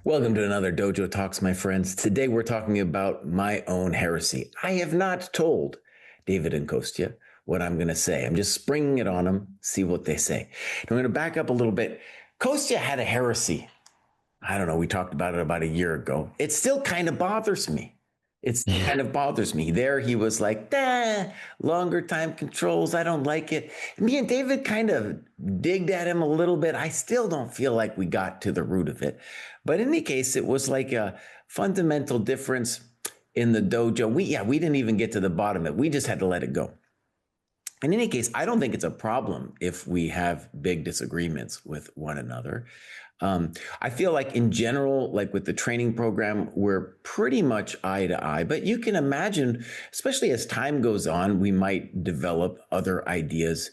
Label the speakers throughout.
Speaker 1: Welcome to another Dojo Talks, my friends. Today we're talking about my own heresy. I have not told David and Kostya what I'm going to say. I'm just springing it on them, see what they say. And I'm going to back up a little bit. Kostya had a heresy. I don't know, we talked about it about a year ago. It still kind of bothers me. There he was like, longer time controls, I don't like it. Me and David kind of digged at him a little bit. I still don't feel like we got to the root of it. But in any case, it was like a fundamental difference in the dojo. We didn't even get to the bottom of it. We just had to let it go. In any case, I don't think it's a problem if we have big disagreements with one another. I feel like in general, like with the training program, we're pretty much eye to eye, but you can imagine, especially as time goes on, we might develop other ideas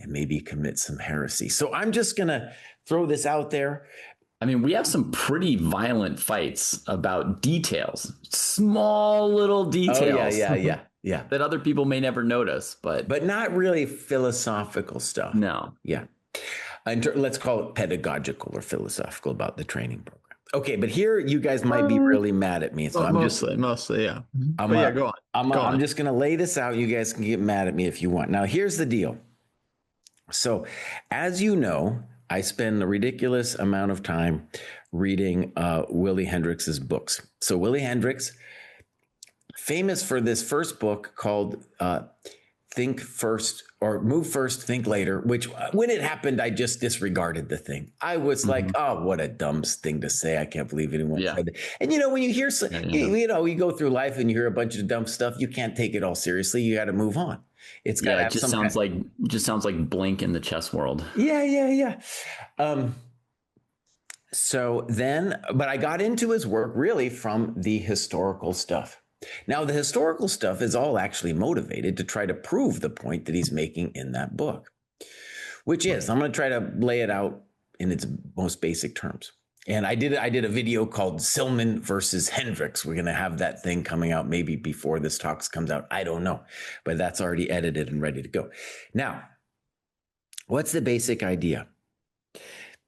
Speaker 1: and maybe commit some heresy. So I'm just going to throw this out there.
Speaker 2: I mean, we have some pretty violent fights about details, small little details.
Speaker 1: Oh, yeah.
Speaker 2: That other people may never notice, but
Speaker 1: not really philosophical stuff.
Speaker 2: No.
Speaker 1: Yeah. Let's call it pedagogical or philosophical about the training program. Okay, but here you guys might be really mad at me. So I'm
Speaker 2: mostly, yeah.
Speaker 1: Go on. I'm just going to lay this out. You guys can get mad at me if you want. Now, here's the deal. So, as you know, I spend a ridiculous amount of time reading Willie Hendriks's books. So, Willie Hendriks, famous for this first book called Think First or Move First, Think Later, which when it happened, I just disregarded the thing. I was like, oh, what a dumb thing to say. I can't believe anyone said that. And, when you hear, you go through life and you hear a bunch of dumb stuff, you can't take it all seriously. You got to move on. It's got to have
Speaker 2: just sounds like Blink in the chess world.
Speaker 1: Yeah. So then, but I got into his work really from the historical stuff. Now, the historical stuff is all actually motivated to try to prove the point that he's making in that book, which is, I'm going to try to lay it out in its most basic terms. And I did a video called Silman versus Hendriks. We're going to have that thing coming out maybe before this talks comes out. I don't know, but that's already edited and ready to go. Now, what's the basic idea?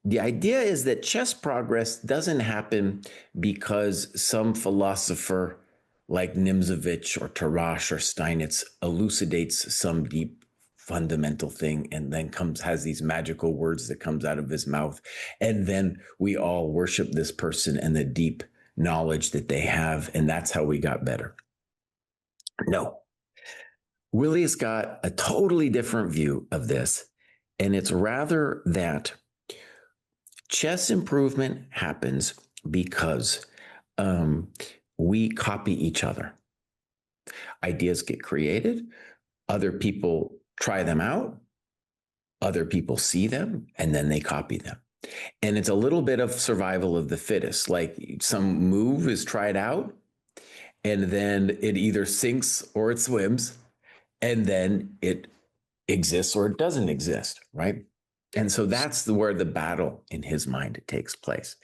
Speaker 1: The idea is that chess progress doesn't happen because some philosopher like Nimzovich or Tarrasch or Steinitz elucidates some deep fundamental thing and then has these magical words that comes out of his mouth. And then we all worship this person and the deep knowledge that they have. And that's how we got better. No, Willie's got a totally different view of this. And it's rather that chess improvement happens because we copy each other. Ideas get created. Other people try them out. Other people see them, and then they copy them. And it's a little bit of survival of the fittest. Like some move is tried out, and then it either sinks or it swims, and then it exists or it doesn't exist, right? And so that's where the battle in his mind takes place.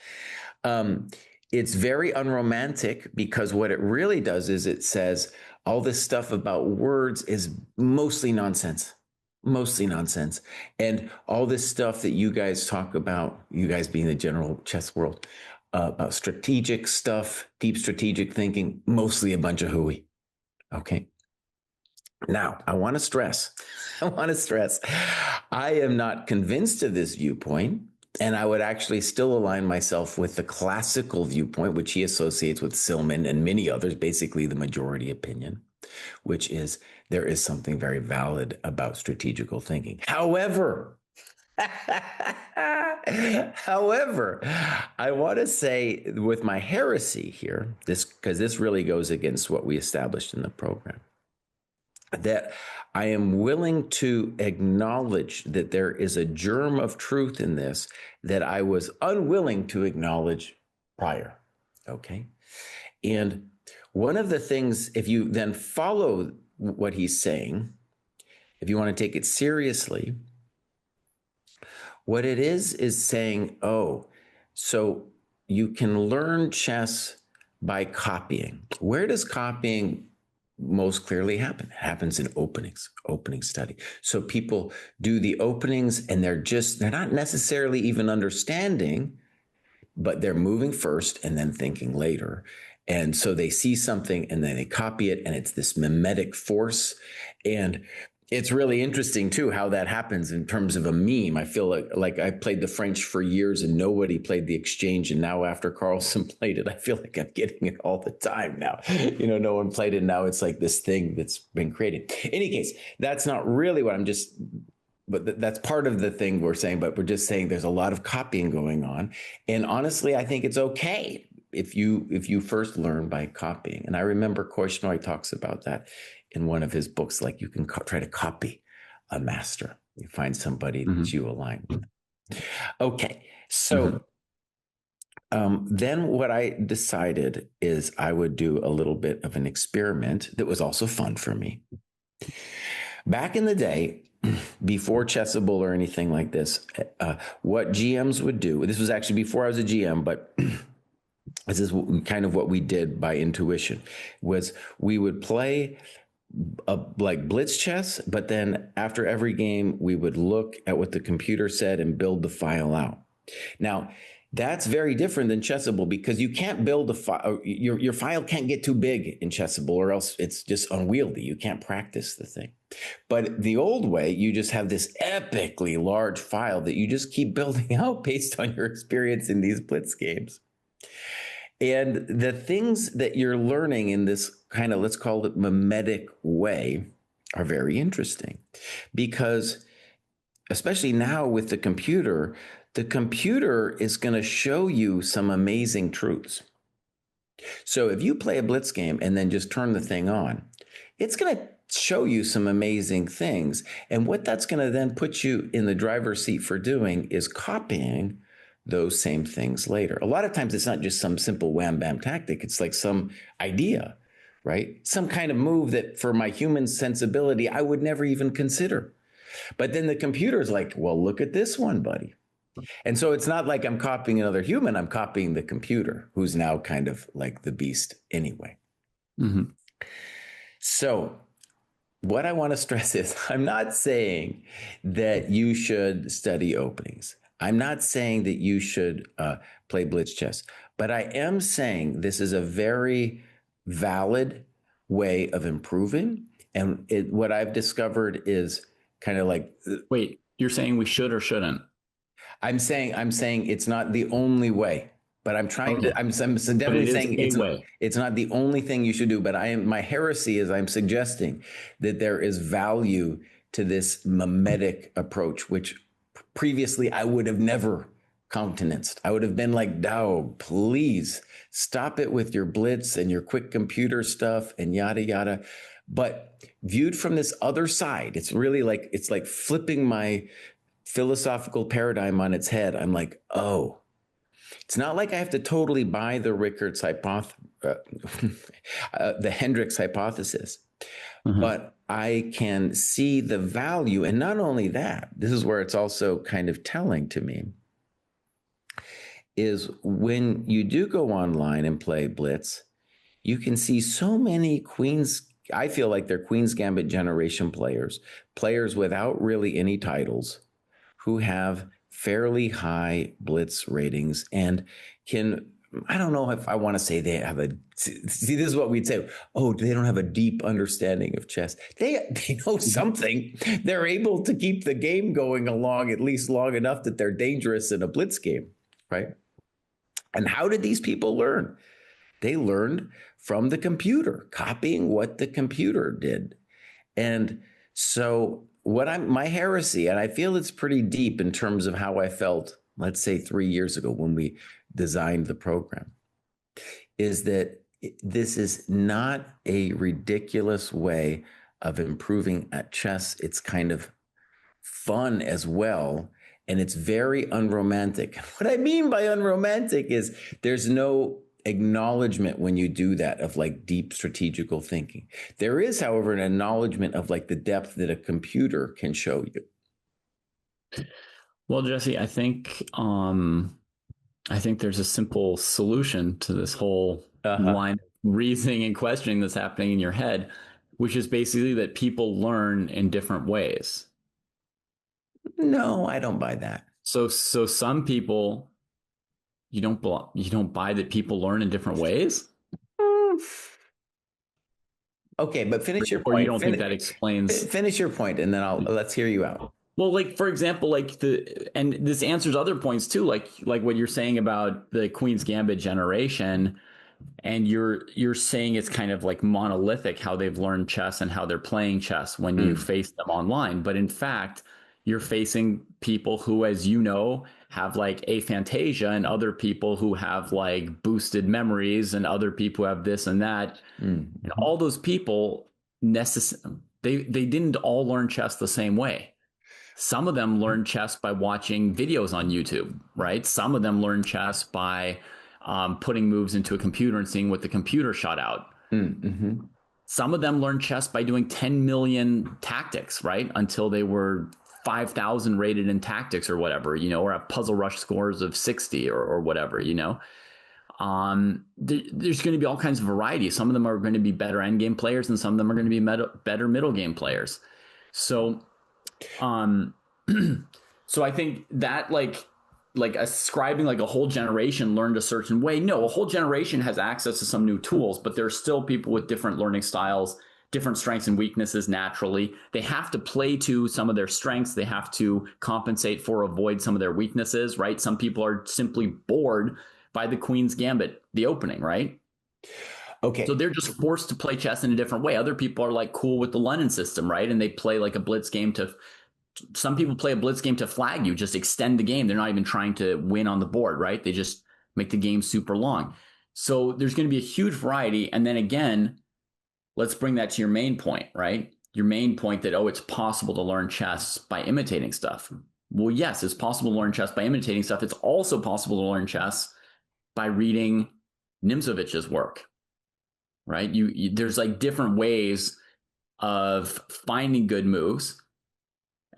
Speaker 1: It's very unromantic because what it really does is it says all this stuff about words is mostly nonsense. And all this stuff that you guys talk about, you guys being the general chess world, about strategic stuff, deep strategic thinking, mostly a bunch of hooey. Okay. Now, I want to stress, I am not convinced of this viewpoint. And I would actually still align myself with the classical viewpoint, which he associates with Silman and many others, basically the majority opinion, which is there is something very valid about strategical thinking. However, I want to say with my heresy here, because this really goes against what we established in the program, that I am willing to acknowledge that there is a germ of truth in this that I was unwilling to acknowledge prior. Okay. And one of the things, if you then follow what he's saying, if you want to take it seriously, what it is saying, oh, so you can learn chess by copying. Where does copying most clearly happen? It happens in opening study. So people do the openings and they're not necessarily even understanding but they're moving first and then thinking later. And so they see something and then they copy it, and it's this mimetic force. And it's really interesting too how that happens in terms of a meme. I feel like I played the French for years and nobody played the exchange, and now after Carlsen played it, I feel like I'm getting it all the time now. No one played it. Now it's like this thing that's been created. In any case, that's not really what but that's part of the thing we're saying. But we're just saying there's a lot of copying going on, and honestly, I think it's okay if you first learn by copying. And I remember Koishnoi talks about that in one of his books, like you can try to copy a master. You find somebody that you align with. Okay, so then what I decided is I would do a little bit of an experiment that was also fun for me. Back in the day, before Chessable or anything like this, what GMs would do, this was actually before I was a GM, but this is kind of what we did by intuition, was we would play like blitz chess, but then after every game, we would look at what the computer said and build the file out. Now, that's very different than Chessable, because you can't build a file. Your file can't get too big in Chessable, or else it's just unwieldy. You can't practice the thing. But the old way, you just have this epically large file that you just keep building out based on your experience in these blitz games. And the things that you're learning in this kind of, let's call it mimetic way, are very interesting, because especially now with the computer is going to show you some amazing truths. So if you play a blitz game and then just turn the thing on, it's going to show you some amazing things. And what that's going to then put you in the driver's seat for doing is copying those same things later. A lot of times it's not just some simple wham bam tactic. It's like some idea, right? Some kind of move that for my human sensibility, I would never even consider. But then the computer is like, well, look at this one, buddy. And so it's not like I'm copying another human. I'm copying the computer, who's now kind of like the beast anyway. So what I want to stress is I'm not saying that you should study openings. I'm not saying that you should play blitz chess, but I am saying this is a very valid way of improving. And what I've discovered is kind of like...
Speaker 2: Wait, you're saying we should or shouldn't?
Speaker 1: I'm saying it's not the only way, but I'm trying to, I'm definitely saying it's not the only thing you should do, but my heresy is I'm suggesting that there is value to this mimetic approach, which previously I would have never countenanced. I would have been like, Dao, please stop it with your blitz and your quick computer stuff and yada, yada. But viewed from this other side, it's really like, it's like flipping my philosophical paradigm on its head. I'm like, oh, it's not like I have to totally buy the Rickards the Hendriks hypothesis, but I can see the value. And not only that, this is where it's also kind of telling to me, is when you do go online and play blitz, you can see so many queens. I feel like they're Queen's Gambit generation players without really any titles, who have fairly high blitz ratings and can, I don't know if I want to say they have see, this is what we'd say. Oh, they don't have a deep understanding of chess. They know something. They're able to keep the game going along, at least long enough that they're dangerous in a blitz game, right? And how did these people learn? They learned from the computer, copying what the computer did. And so my heresy, and I feel it's pretty deep in terms of how I felt, let's say 3 years ago when we designed the program, is that this is not a ridiculous way of improving at chess. It's kind of fun as well. And it's very unromantic. What I mean by unromantic is there's no acknowledgement when you do that of like deep strategical thinking. There is, however, an acknowledgement of like the depth that a computer can show you.
Speaker 2: Well, Jesse, I think there's a simple solution to this whole line of reasoning and questioning that's happening in your head, which is basically that people learn in different ways.
Speaker 1: No, I don't buy that.
Speaker 2: So some people You don't buy that people learn in different ways?
Speaker 1: Okay, but finish your
Speaker 2: Or
Speaker 1: point.
Speaker 2: you don't think that explains?
Speaker 1: Finish your point, and then let's hear you out.
Speaker 2: Well, like for example, and this answers other points too, like what you're saying about the Queen's Gambit generation, and you're saying it's kind of like monolithic how they've learned chess and how they're playing chess when you face them online. But in fact, you're facing people who, as you know, have like aphantasia, and other people who have like boosted memories, and other people who have this and that. And all those people they didn't all learn chess the same way. Some of them learn chess by watching videos on YouTube, right? Some of them learn chess by putting moves into a computer and seeing what the computer shot out.
Speaker 1: Mm-hmm.
Speaker 2: Some of them learn chess by doing 10 million tactics, right? Until they were 5,000 rated in tactics or whatever, or have puzzle rush scores of 60 or whatever, there's going to be all kinds of variety. Some of them are going to be better endgame players, and some of them are going to be better middle game players. So so I think that like ascribing like a whole generation learned a certain way. No, a whole generation has access to some new tools, but there are still people with different learning styles, different strengths and weaknesses naturally. They have to play to some of their strengths. They have to compensate for, avoid some of their weaknesses, right? Some people are simply bored by the Queen's Gambit, the opening, right?
Speaker 1: Okay.
Speaker 2: So they're just forced to play chess in a different way. Other people are like cool with the London system, right? And they play like a blitz game some people play a blitz game to flag you, just extend the game. They're not even trying to win on the board, right? They just make the game super long. So there's going to be a huge variety. And then again, let's bring that to your main point, right? Your main point that, it's possible to learn chess by imitating stuff. Well, yes, it's possible to learn chess by imitating stuff. It's also possible to learn chess by reading Nimzovich's work, right? There's like different ways of finding good moves,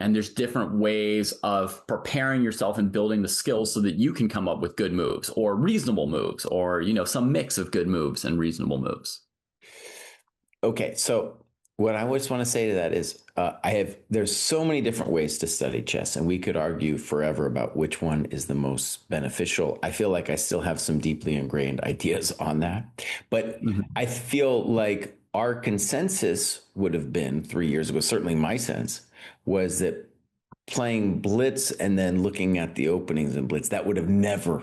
Speaker 2: and there's different ways of preparing yourself and building the skills so that you can come up with good moves or reasonable moves, or some mix of good moves and reasonable moves.
Speaker 1: Okay, so what I just want to say to that is there's so many different ways to study chess, and we could argue forever about which one is the most beneficial. I feel like I still have some deeply ingrained ideas on that, but I feel like our consensus would have been 3 years ago, certainly my sense, was that playing Blitz and then looking at the openings in Blitz, that would have never,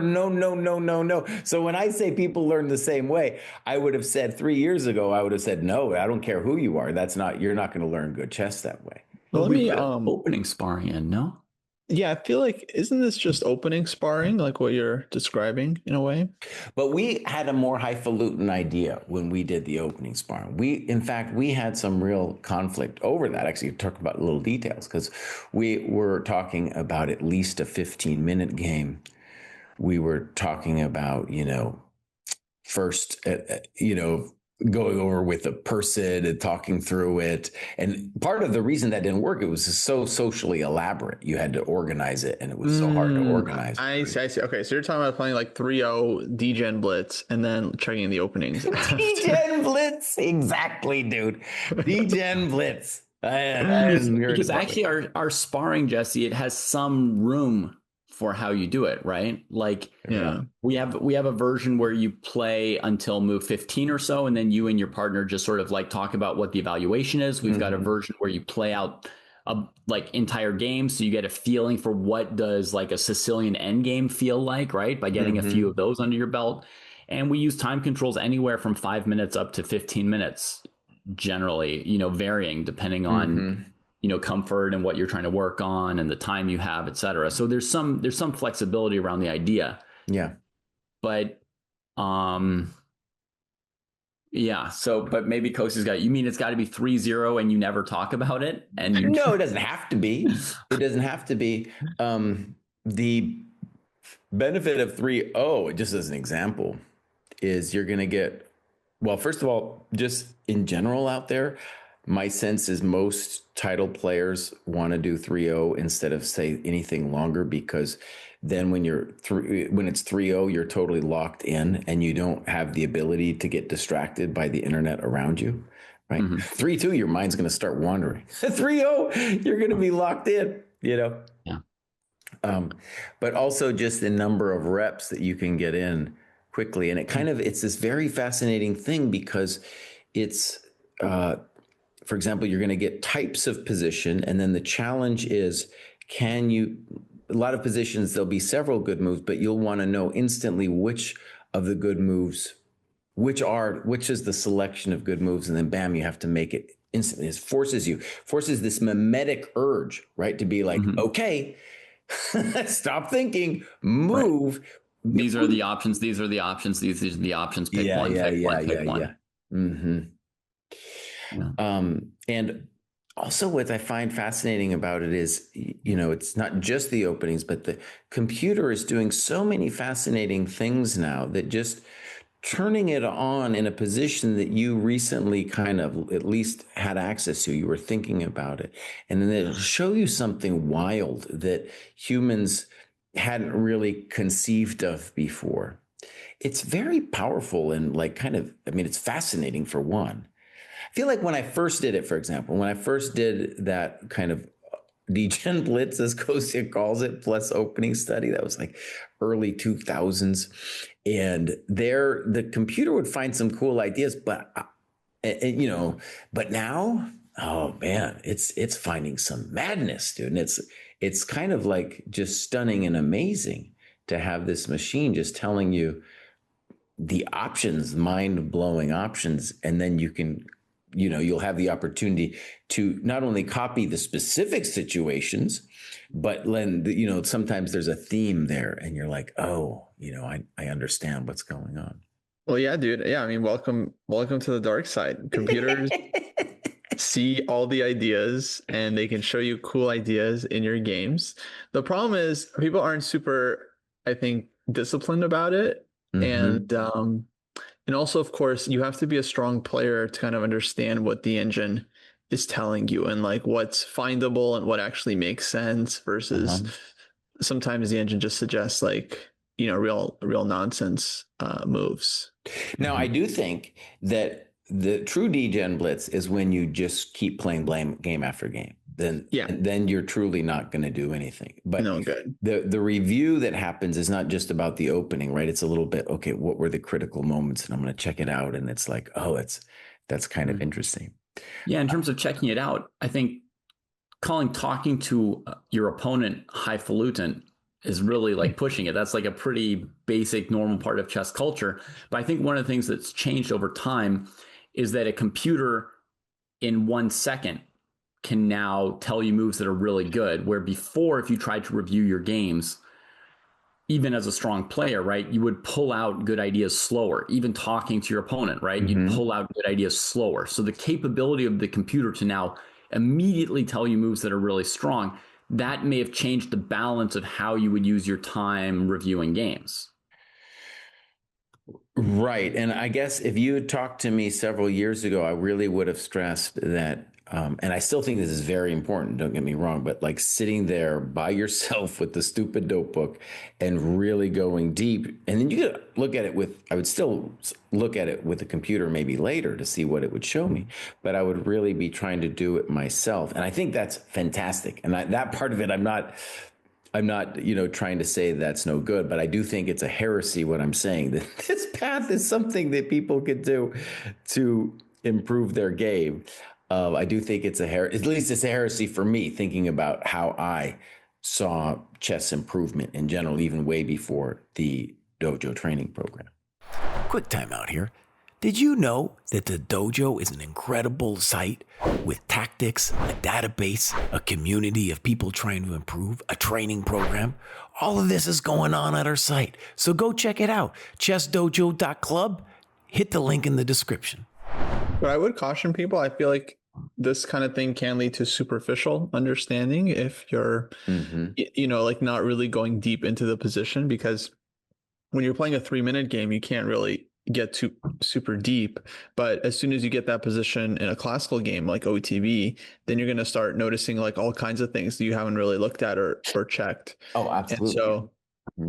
Speaker 1: no. So when I say people learn the same way, I would have said 3 years ago, I would have said, no, I don't care who you are. You're not going to learn good chess that way.
Speaker 2: Well, let me opening sparring in, no?
Speaker 3: Yeah, I feel like, isn't this just opening sparring, like what you're describing in a way?
Speaker 1: But we had a more highfalutin idea when we did the opening sparring. In fact, we had some real conflict over that. Actually, talk about little details, because we were talking about at least a 15-minute game. We were talking about, first, going over with a person and talking through it. And part of the reason that didn't work, it was so socially elaborate. You had to organize it, and it was so hard to organize.
Speaker 3: I see. Okay, so you're talking about playing like 3-0 D-Gen Blitz and then checking the openings.
Speaker 1: D-Gen Blitz, exactly, dude. D-Gen Blitz.
Speaker 2: Because actually our sparring, Jesse, it has some room for how you do it, right? Like, we have a version where you play until move 15 or so, and then you and your partner just sort of like talk about what the evaluation is. We've got a version where you play out like entire games, so you get a feeling for what does like a Sicilian endgame feel like, right? By getting a few of those under your belt. And we use time controls anywhere from 5 minutes up to 15 minutes, generally, varying depending on comfort and what you're trying to work on and the time you have, et cetera. So there's some flexibility around the idea.
Speaker 1: Yeah.
Speaker 2: But, but maybe Kosi's you mean it's got to be 3-0 and you never talk about it? And
Speaker 1: no, it doesn't have to be. It doesn't have to be. The benefit of 3-0, just as an example, is you're going to get, well, first of all, just in general out there, my sense is most title players want to do 3-0 instead of say anything longer, because then when it's 3-0, you're totally locked in and you don't have the ability to get distracted by the internet around you, right? 3-2, your mind's going to start wandering. 3-0, you're going to be locked in,
Speaker 2: Yeah.
Speaker 1: But also just the number of reps that you can get in quickly. And it's this very fascinating thing because it's, for example, you're going to get types of position. And then the challenge is, a lot of positions, there'll be several good moves, but you'll want to know instantly which of the good moves, which is the selection of good moves. And then bam, you have to make it instantly. It forces this mimetic urge, right? To be like, okay, stop thinking, move.
Speaker 2: Right. These are the options. These are the options. These are the options. Pick one. Pick one.
Speaker 1: Mm-hmm. Yeah. And also what I find fascinating about it is, it's not just the openings, but the computer is doing so many fascinating things now that just turning it on in a position that you recently kind of at least had access to, you were thinking about it, and then it'll show you something wild that humans hadn't really conceived of before. It's very powerful and it's fascinating for one. I feel like when I first did it, for example, when I first did that kind of DGen Blitz, as Kostya calls it, plus opening study, that was like early 2000s. And the computer would find some cool ideas, but now, oh man, it's finding some madness, dude. And it's kind of like just stunning and amazing to have this machine just telling you the options, mind-blowing options, and then you can, you'll have the opportunity to not only copy the specific situations, but then, sometimes there's a theme there and you're like, oh, I understand what's going on.
Speaker 3: Well, yeah, dude. Yeah. I mean, welcome to the dark side. Computers see all the ideas and they can show you cool ideas in your games. The problem is people aren't super, I think, disciplined about it. And also, of course, you have to be a strong player to kind of understand what the engine is telling you and like what's findable and what actually makes sense versus sometimes the engine just suggests real nonsense moves.
Speaker 1: Now, I do think that the true DGen Blitz is when you just keep playing game after game. Then you're truly not going to do anything. But
Speaker 3: no, good.
Speaker 1: The review that happens is not just about the opening, right? It's a little bit, okay, what were the critical moments? And I'm going to check it out. And it's like, oh, that's kind of interesting.
Speaker 2: Yeah. In terms of checking it out, I think talking to your opponent highfalutin is really like pushing it. That's like a pretty basic, normal part of chess culture. But I think one of the things that's changed over time is that a computer in 1 second can now tell you moves that are really good, where before, if you tried to review your games, even as a strong player, right, you would pull out good ideas slower. Even talking to your opponent, right, you'd pull out good ideas slower. So the capability of the computer to now immediately tell you moves that are really strong, that may have changed the balance of how you would use your time reviewing games.
Speaker 1: Right. And I guess if you had talked to me several years ago, I really would have stressed that. And I still think this is very important, don't get me wrong, but like sitting there by yourself with the stupid notebook and really going deep. And then you could look at it I would still look at it with the computer maybe later to see what it would show me, but I would really be trying to do it myself. And I think that's fantastic. And that part of it, I'm not, trying to say that's no good, but I do think it's a heresy what I'm saying, that this path is something that people could do to improve their game. I do think it's at least it's a heresy for me, thinking about how I saw chess improvement in general, even way before the Dojo training program.
Speaker 4: Quick time out here. Did you know that the Dojo is an incredible site with tactics, a database, a community of people trying to improve, a training program? All of this is going on at our site. So go check it out. ChessDojo.club. Hit the link in the description.
Speaker 3: But I would caution people. I feel like this kind of thing can lead to superficial understanding if you're, not really going deep into the position, because when you're playing a 3-minute game, you can't really get too super deep. But as soon as you get that position in a classical game like OTB, then you're going to start noticing like all kinds of things that you haven't really looked at or checked.
Speaker 1: Oh, absolutely.
Speaker 3: And so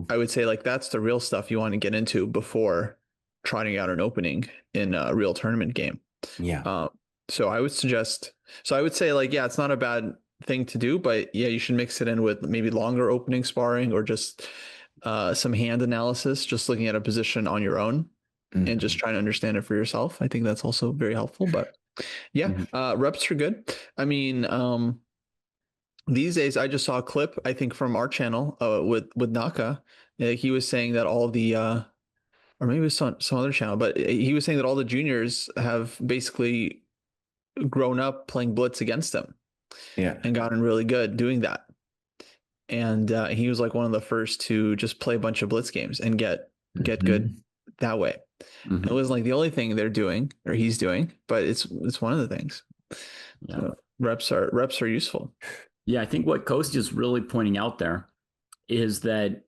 Speaker 3: I would say like that's the real stuff you want to get into before trotting out an opening in a real tournament game.
Speaker 1: Yeah.
Speaker 3: So I would say like, yeah, it's not a bad thing to do, but yeah, you should mix it in with maybe longer opening sparring or just some hand analysis, just looking at a position on your own and just trying to understand it for yourself. I think that's also very helpful. But yeah, reps are good. I mean, these days I just saw a clip, I think from our channel with Naka. He was saying that all the or maybe it was some other channel, but he was saying that all the juniors have basically grown up playing Blitz against him.
Speaker 1: Yeah.
Speaker 3: And gotten really good doing that. And he was like one of the first to just play a bunch of Blitz games and get good that way. It wasn't like the only thing they're doing or he's doing, but it's one of the things. Yeah. So reps are useful.
Speaker 2: Yeah, I think what Kostya is really pointing out there is that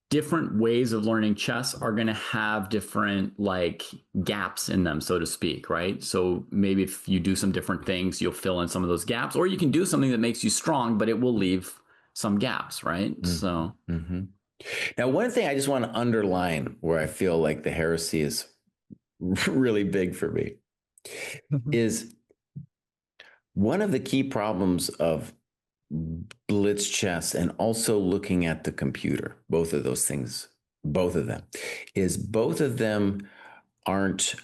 Speaker 2: different ways of learning chess are going to have different like gaps in them, so to speak, right? So maybe if you do some different things, you'll fill in some of those gaps, or you can do something that makes you strong, but it will leave some gaps, right? So
Speaker 1: now, one thing I just want to underline where I feel like the heresy is really big for me is one of the key problems of Blitz chess and also looking at the computer, both of those things, both of them aren't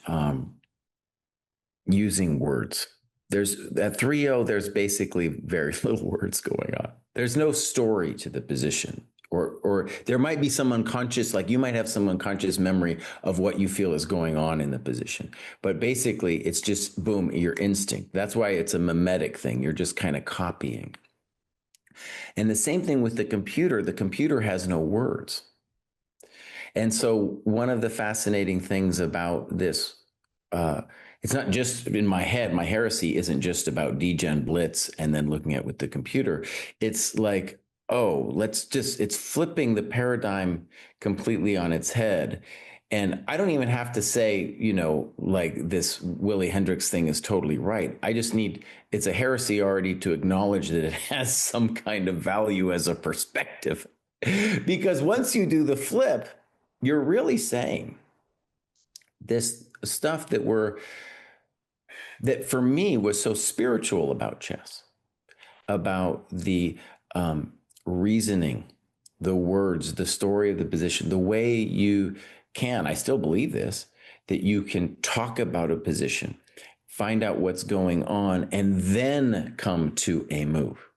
Speaker 1: using words. There's at 3-0, there's basically very little words going on. There's no story to the position, or there might be some unconscious, like you might have some unconscious memory of what you feel is going on in the position. But basically it's just boom, your instinct. That's why it's a mimetic thing. You're just kind of copying. And the same thing with the computer has no words. And so one of the fascinating things about this, it's not just in my head, my heresy isn't just about degen Blitz and then looking at it with the computer. It's like, it's flipping the paradigm completely on its head. And I don't even have to say, like this Willie Hendriks thing is totally right. I just it's a heresy already to acknowledge that it has some kind of value as a perspective. Because once you do the flip, you're really saying this stuff that for me was so spiritual about chess, about the reasoning, the words, the story of the position, the way you I still believe this, that you can talk about a position, find out what's going on, and then come to a move.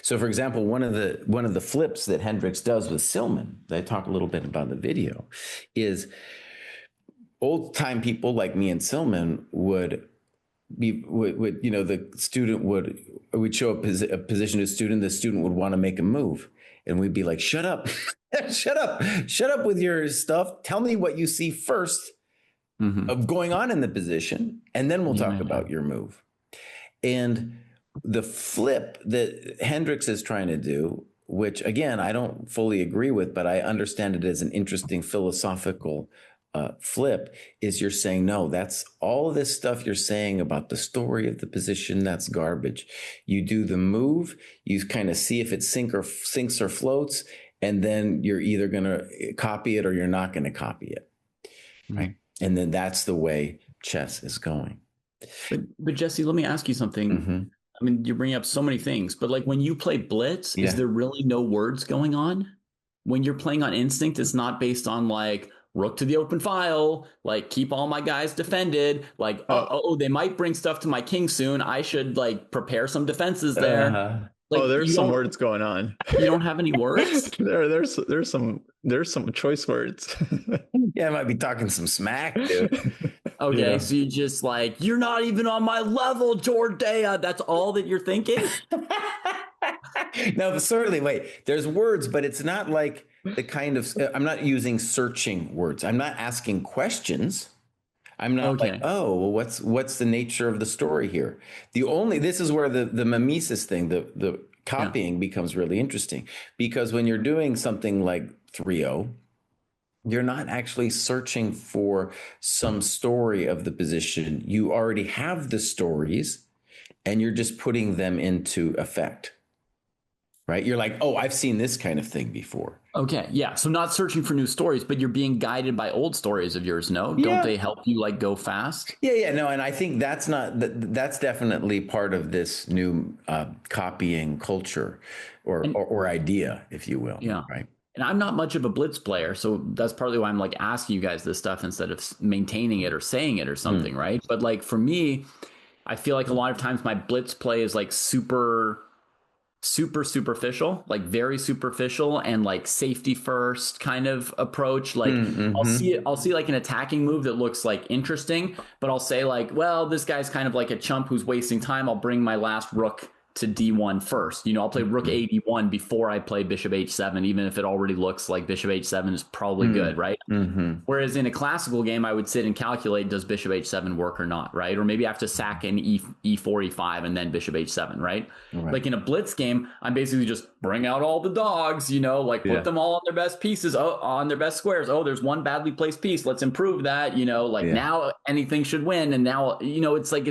Speaker 1: So, for example, one of the flips that Hendriks does with Silman, that I talk a little bit about in the video, is old time people like me and Silman would the student would show a position to a student, the student would want to make a move. And we'd be like, shut up, shut up with your stuff. Tell me what you see first of going on in the position. And then we'll talk about your move. And the flip that Hendriks is trying to do, which again, I don't fully agree with, but I understand it as an interesting philosophical flip, is you're saying, no, that's all this stuff you're saying about the story of the position. That's garbage. You do the move, you kind of see if it sinks or floats, and then you're either going to copy it or you're not going to copy it. Right. And then that's the way chess is going.
Speaker 2: But Jesse, let me ask you something. I mean, you're bringing up so many things, but like when you play Blitz, is there really no words going on? When you're playing on instinct, it's not based on like, rook to the open file, like keep all my guys defended, like they might bring stuff to my king soon, I should like prepare some defenses there. Like,
Speaker 3: there's some words going on.
Speaker 2: You don't have any words?
Speaker 3: there's some choice words.
Speaker 1: Yeah, I might be talking some smack, dude.
Speaker 2: Okay, so you just like, you're not even on my level, Jordea. That's all that you're thinking?
Speaker 1: No, certainly. Wait, there's words, but it's not like the kind of, I'm not using searching words. I'm not asking questions. I'm not like, well, what's the nature of the story here? This is where the mimesis thing, the copying becomes really interesting, because when you're doing something like 3-0, you're not actually searching for some story of the position. You already have the stories and you're just putting them into effect. right? You're like, oh, I've seen this kind of thing before.
Speaker 2: Okay, yeah. So not searching for new stories, but you're being guided by old stories of yours, no?
Speaker 1: Yeah.
Speaker 2: Don't they help you like go fast?
Speaker 1: Yeah, no, and I think that's definitely part of this new copying culture or idea, if you will.
Speaker 2: Yeah.
Speaker 1: Right.
Speaker 2: And I'm not much of a Blitz player, so that's partly why I'm like asking you guys this stuff instead of maintaining it or saying it or something, right? But like for me, I feel like a lot of times my Blitz play is like super superficial, like very superficial and like safety first kind of approach. Like I'll see like an attacking move that looks like interesting, but I'll say like, well, this guy's kind of like a chump who's wasting time. I'll bring my last rook to D1 first. I'll play rook A-D1 before I play bishop H7, even if it already looks like bishop H7 is probably good, right? Whereas in a classical game, I would sit and calculate, does bishop H7 work or not, right? Or maybe I have to sack in E4, E5, and then bishop H7, right? Like in a Blitz game, I'm basically just bring out all the dogs, like put them all on their best pieces, on their best squares. Oh, there's one badly placed piece. Let's improve that, now anything should win. And now, it's like,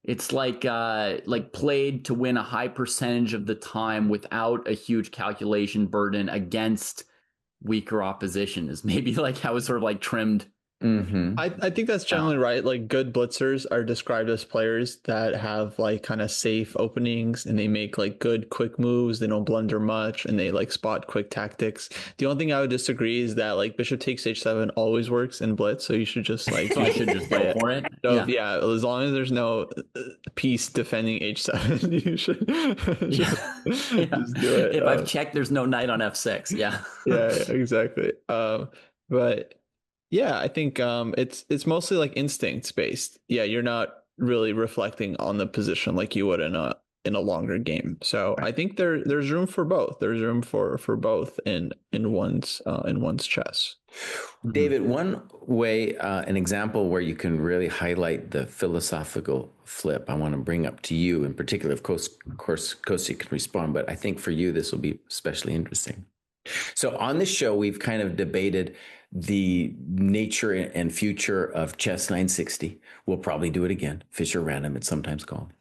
Speaker 2: it's like played to win a high percentage of the time without a huge calculation burden against weaker opposition is maybe like how it's sort of like trimmed.
Speaker 3: I think that's generally right. Like good blitzers are described as players that have like kind of safe openings and they make like good quick moves. They don't blunder much and they like spot quick tactics. The only thing I would disagree is that like bishop takes h7 always works in blitz. So you should just like
Speaker 2: so I should just go for it.
Speaker 3: So yeah, as long as there's no piece defending h7, you should just do it.
Speaker 2: If I've checked, there's no knight on f6. Yeah.
Speaker 3: Yeah, exactly. But yeah, I think it's mostly like instincts based. Yeah, you're not really reflecting on the position like you would in a longer game. So I think there's room for both. There's room for both in one's chess.
Speaker 1: David, one way, an example where you can really highlight the philosophical flip, I want to bring up to you in particular. Of course, Kosi can respond, but I think for you this will be especially interesting. So on this show, we've kind of debated the nature and future of Chess 960. We'll probably do it again. Fisher Random, it's sometimes called.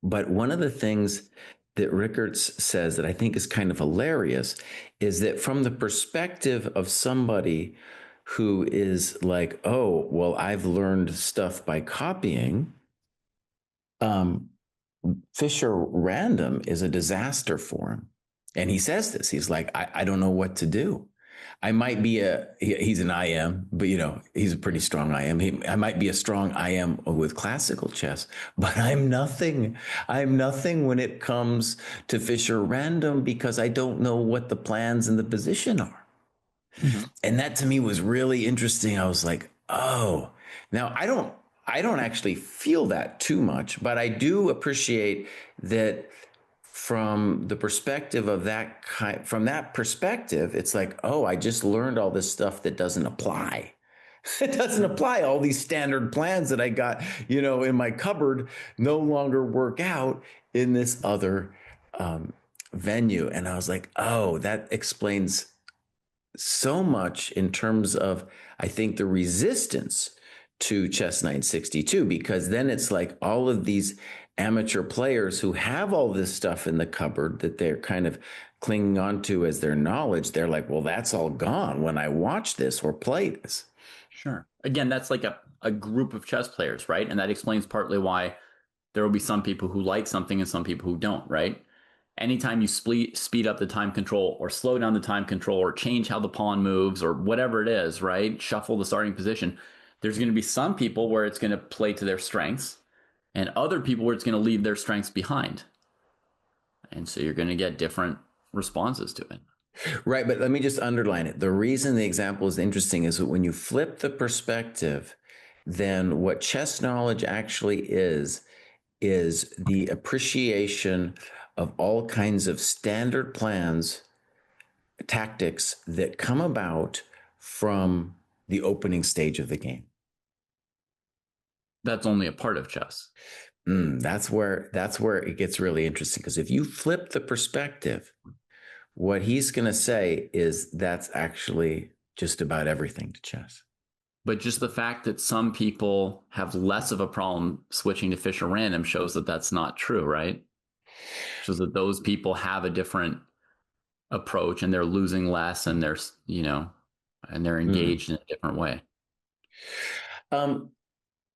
Speaker 1: But one of the things that Rickards says that I think is kind of hilarious is that from the perspective of somebody who is like, oh, well, I've learned stuff by copying, Fisher Random is a disaster for him. And he says this, he's like, I don't know what to do. I might be he's an IM, but he's a pretty strong IM. I might be a strong IM with classical chess, but I'm nothing when it comes to Fisher Random because I don't know what the plans and the position are. And that to me was really interesting. I was like, oh, now I don't actually feel that too much, but I do appreciate that from the perspective of from that perspective, it's like, oh, I just learned all this stuff that doesn't apply. It doesn't apply. All these standard plans that I got, in my cupboard no longer work out in this other venue. And I was like, oh, that explains so much in terms of, I think, the resistance to Chess 962, because then it's like all of these amateur players who have all this stuff in the cupboard that they're kind of clinging on to as their knowledge. They're like, well, that's all gone when I watch this or play this.
Speaker 2: Sure. Again, that's like a group of chess players, right? And that explains partly why there will be some people who like something and some people who don't, right? Anytime you speed up the time control or slow down the time control or change how the pawn moves or whatever it is, right? Shuffle the starting position. There's going to be some people where it's going to play to their strengths and other people where it's going to leave their strengths behind. And so you're going to get different responses to it.
Speaker 1: Right. But let me just underline it. The reason the example is interesting is that when you flip the perspective, then what chess knowledge actually is the appreciation of all kinds of standard plans, tactics that come about from the opening stage of the game.
Speaker 2: That's only a part of chess.
Speaker 1: That's where it gets really interesting, because if you flip the perspective, what he's going to say is that's actually just about everything to chess.
Speaker 2: But just the fact that some people have less of a problem switching to Fisher Random shows that that's not true, right? so that those people have a different approach and they're losing less and they're, and they're engaged in a different way.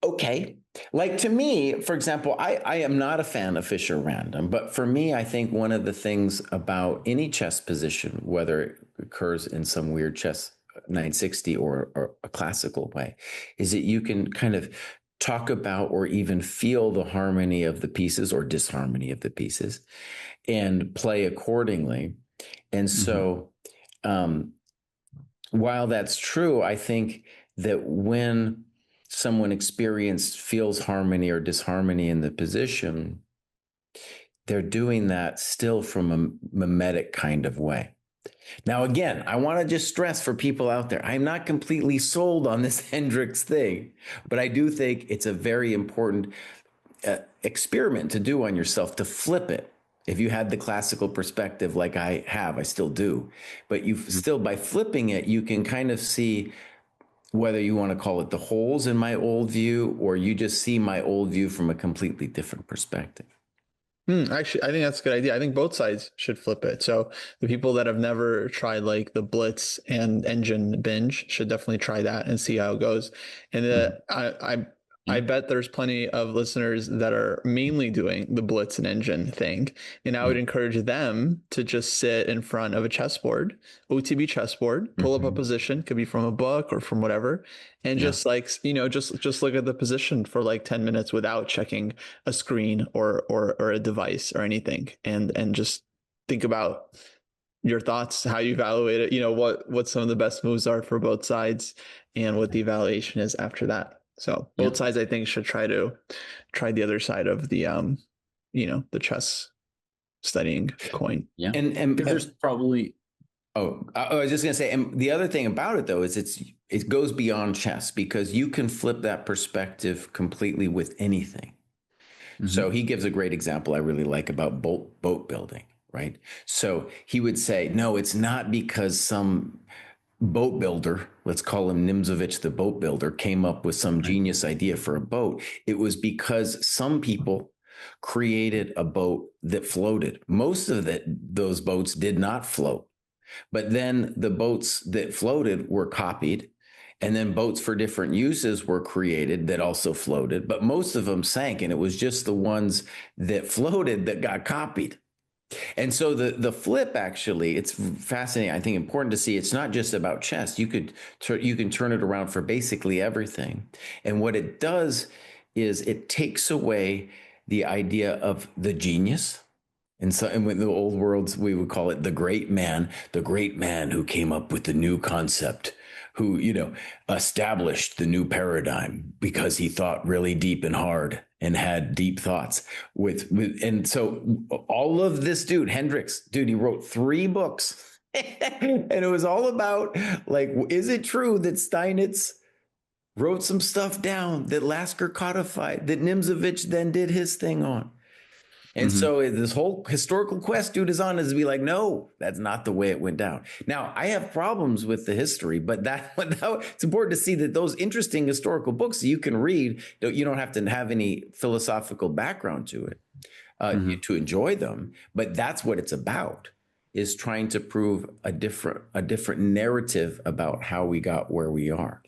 Speaker 1: Okay. Like to me, for example, I am not a fan of Fisher Random, but for me, I think one of the things about any chess position, whether it occurs in some weird chess 960 or a classical way, is that you can kind of talk about or even feel the harmony of the pieces or disharmony of the pieces and play accordingly. And so while that's true, I think that when someone experienced feels harmony or disharmony in the position, they're doing that still from a mimetic kind of way. Now, again, I want to just stress for people out there, I'm not completely sold on this Hendriks thing, but I do think it's a very important experiment to do on yourself, to flip it. If you had the classical perspective like I have, I still do, but you still, by flipping it, you can kind of see whether you want to call it the holes in my old view, or you just see my old view from a completely different perspective.
Speaker 3: Actually, I think that's a good idea. I think both sides should flip it. So the people that have never tried like the Blitz and engine binge should definitely try that and see how it goes. And I bet there's plenty of listeners that are mainly doing the Blitz and engine thing. And I would encourage them to just sit in front of a chessboard, OTB chessboard, pull up a position, could be from a book or from whatever, and just like, just look at the position for like 10 minutes without checking a screen or a device or anything. And just think about your thoughts, how you evaluate it, what some of the best moves are for both sides and what the evaluation is after that. So both sides, I think, should try the other side of the, the chess studying coin.
Speaker 2: Yeah. And there's probably,
Speaker 1: I was just going to say, and the other thing about it though, is it goes beyond chess, because you can flip that perspective completely with anything. So he gives a great example I really like about boat building, right? So he would say, no, it's not because some boat builder, let's call him Nimzovich the boat builder, came up with some genius idea for a boat. It was because some people created a boat that floated. Most of those boats did not float, but then the boats that floated were copied, and then boats for different uses were created that also floated, but most of them sank, and it was just the ones that floated that got copied. And so the flip, actually, it's fascinating. I think important to see. It's not just about chess. You can turn it around for basically everything. And what it does is it takes away the idea of the genius. And so, in the old worlds, we would call it the great man who came up with the new concept, who, established the new paradigm because he thought really deep and hard and had deep thoughts and so all of this dude, Hendriks, he wrote 3 books and it was all about, like, is it true that Steinitz wrote some stuff down that Lasker codified, that Nimzovich then did his thing on? And so this whole historical quest dude is on is to be like, no, that's not the way it went down. Now, I have problems with the history, but it's important to see that those interesting historical books that you can read, you don't have to have any philosophical background to it to enjoy them. But that's what it's about, is trying to prove a different narrative about how we got where we are.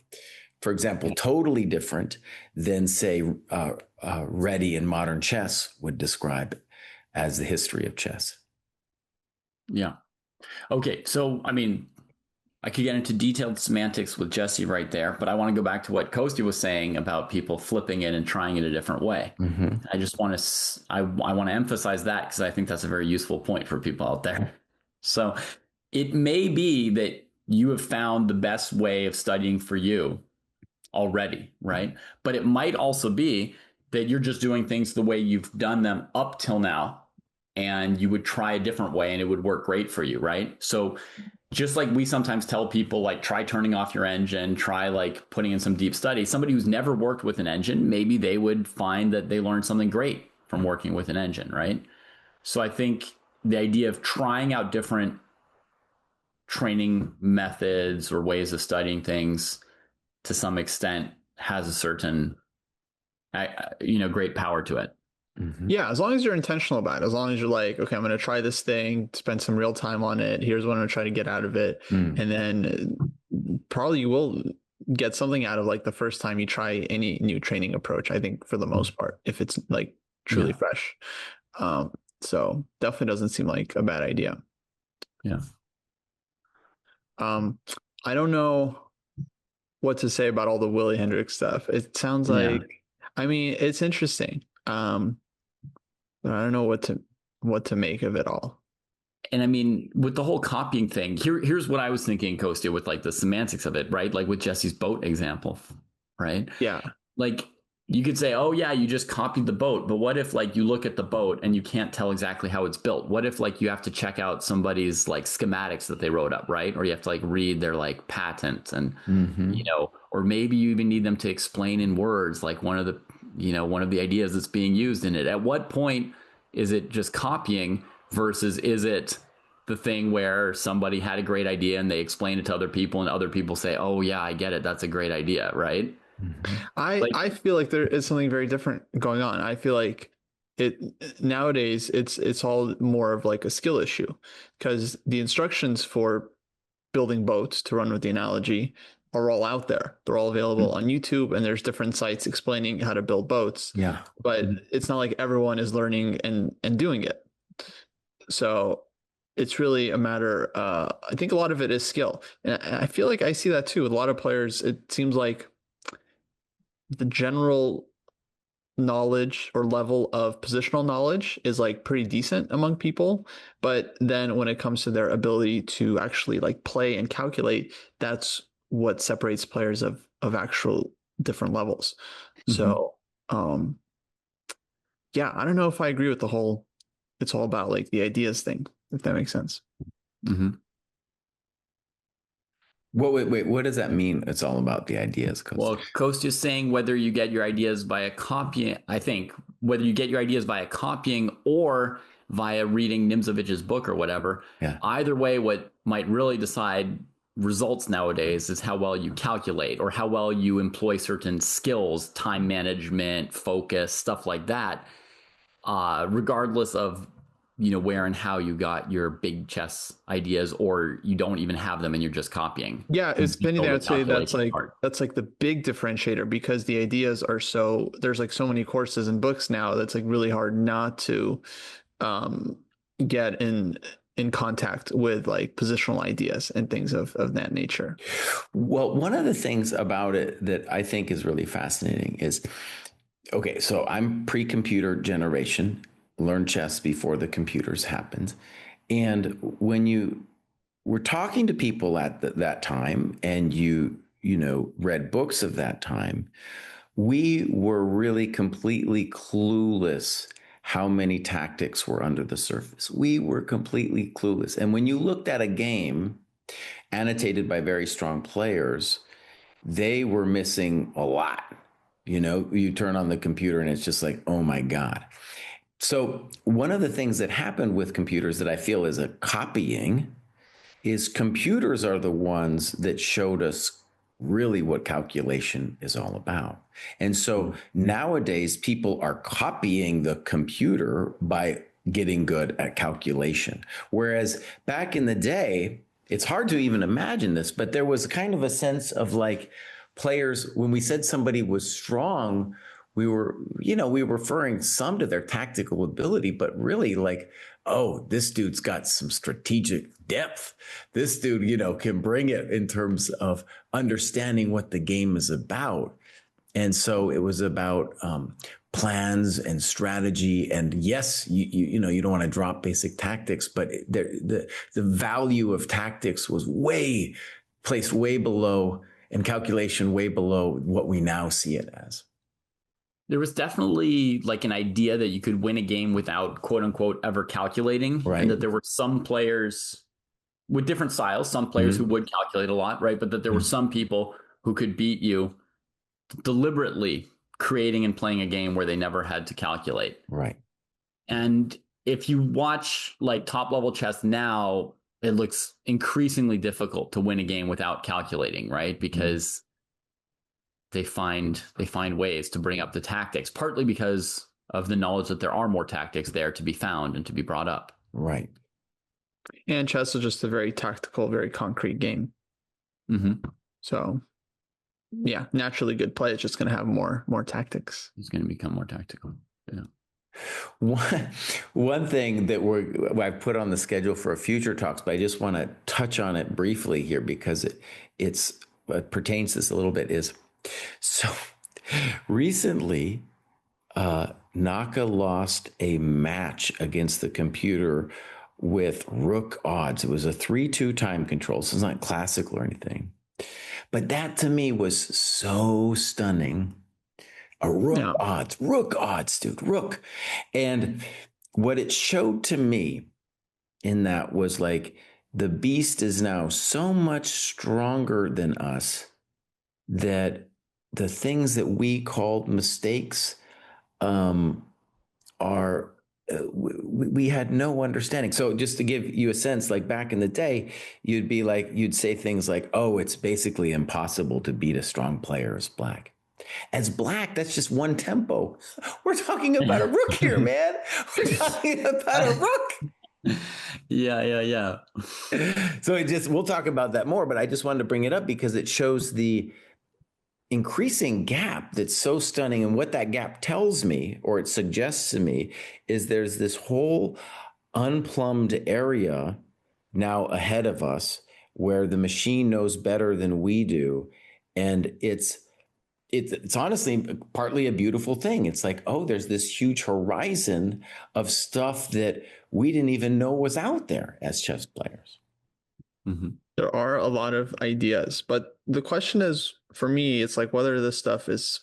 Speaker 1: For example, totally different than, say, Reddy in modern chess would describe as the history of chess.
Speaker 2: Yeah. Okay. So, I mean, I could get into detailed semantics with Jesse right there, but I want to go back to what Kosti was saying about people flipping it and trying it a different way. I just want to, I want to emphasize that because I think that's a very useful point for people out there. So it may be that you have found the best way of studying for you already, right? But it might also be that you're just doing things the way you've done them up till now, and you would try a different way and it would work great for you, right? So just like we sometimes tell people, like, try turning off your engine, try like putting in some deep study. Somebody who's never worked with an engine, maybe they would find that they learned something great from working with an engine, right? So I think the idea of trying out different training methods or ways of studying things to some extent has a certain, great power to it.
Speaker 3: Yeah, as long as you're intentional about it, as long as you're like, okay, I'm going to try this thing, spend some real time on it. Here's what I'm going to try to get out of it. And then probably you will get something out of like the first time you try any new training approach, I think, for the most part, if it's like truly fresh. So definitely doesn't seem like a bad idea.
Speaker 2: Yeah.
Speaker 3: I don't know what to say about all the Willie Hendricks stuff. It sounds like, I mean, it's interesting. But I don't know what to make of it all.
Speaker 2: And I mean, with the whole copying thing, here's what I was thinking, Kostya, with like the semantics of it, right? Like with Jesse's boat example, right?
Speaker 3: Yeah.
Speaker 2: Like you could say, oh yeah, you just copied the boat. But what if like you look at the boat and you can't tell exactly how it's built? What if like you have to check out somebody's like schematics that they wrote up, right? Or you have to like read their like patent and, you know, or maybe you even need them to explain in words, like one of the ideas that's being used in it. At what point is it just copying versus is it the thing where somebody had a great idea and they explain it to other people and other people say, oh yeah, I get it. That's a great idea. Right.
Speaker 3: I feel like there is something very different going on. I feel like it nowadays it's all more of like a skill issue, because the instructions for building boats, to run with the analogy, are all out there. They're all available on YouTube, and there's different sites explaining how to build boats.
Speaker 1: Yeah.
Speaker 3: But it's not like everyone is learning and doing it. So it's really a matter, I think a lot of it is skill. And I feel like I see that too with a lot of players. It seems like the general knowledge or level of positional knowledge is like pretty decent among people, but then when it comes to their ability to actually like play and calculate, that's what separates players of actual different levels. So yeah, I don't know if I agree with the whole it's all about like the ideas thing, if that makes sense.
Speaker 1: Wait, what does that mean? It's all about the ideas.
Speaker 2: Well, Kostya's saying whether you get your ideas via copying, I think whether you get your ideas via copying or via reading Nimzovich's book or whatever, either way, what might really decide results nowadays is how well you calculate or how well you employ certain skills, time management, focus, stuff like that, regardless of where and how you got your big chess ideas, or you don't even have them and you're just copying.
Speaker 3: Yeah, it's Benny. I would say that's like the big differentiator, because the ideas are there's like so many courses and books now that's like really hard not to get in contact with like positional ideas and things of that nature.
Speaker 1: Well, one of the things about it that I think is really fascinating is, okay, so I'm pre-computer generation, learned chess before the computers happened. And when you were talking to people at that time and you read books of that time, we were really completely clueless how many tactics were under the surface. We were completely clueless. And when you looked at a game annotated by very strong players, they were missing a lot. You turn on the computer and it's just like, oh my God. So one of the things that happened with computers that I feel is a copying is computers are the ones that showed us really what calculation is all about. And so nowadays people are copying the computer by getting good at calculation. Whereas back in the day, it's hard to even imagine this, but there was kind of a sense of like players, when we said somebody was strong, we were referring some to their tactical ability, but really like, oh, this dude's got some strategic depth. This dude, can bring it in terms of understanding what the game is about. And so it was about plans and strategy. And yes, you don't want to drop basic tactics, but the value of tactics was placed way below, and calculation way below what we now see it as.
Speaker 2: There was definitely like an idea that you could win a game without quote unquote ever calculating. Right. And that there were some players with different styles, some players who would calculate a lot, right? But that there were some people who could beat you deliberately creating and playing a game where they never had to calculate.
Speaker 1: Right.
Speaker 2: And if you watch like top level chess now, it looks increasingly difficult to win a game without calculating, right? Because they find ways to bring up the tactics, partly because of the knowledge that there are more tactics there to be found and to be brought up.
Speaker 1: Right.
Speaker 3: And chess is just a very tactical, very concrete game.
Speaker 2: Mm-hmm.
Speaker 3: So, yeah, naturally good play. It's just going to have more tactics.
Speaker 2: It's going to become more tactical. Yeah.
Speaker 1: One thing that I've put on the schedule for future talks, but I just want to touch on it briefly here because it pertains to this a little bit, is so recently Naka lost a match against the computer with rook odds. It was a 3-2 time control, so it's not classical or anything. But that to me was so stunning. Rook odds, dude, rook. And what it showed to me in that was like the beast is now so much stronger than us that the things that we called mistakes we had no understanding. So just to give you a sense, like back in the day, you'd say things like, oh, it's basically impossible to beat a strong player as black. As black, that's just one tempo. We're talking about a rook here, man. We're talking about a rook.
Speaker 2: Yeah.
Speaker 1: So we'll talk about that more, but I just wanted to bring it up because it shows the increasing gap that's so stunning. And what that gap tells me, or it suggests to me, is there's this whole unplumbed area now ahead of us where the machine knows better than we do. And it's honestly partly a beautiful thing. It's like, oh, there's this huge horizon of stuff that we didn't even know was out there as chess players.
Speaker 2: Mm-hmm.
Speaker 3: There are a lot of ideas, but the question is, for me, it's like whether this stuff is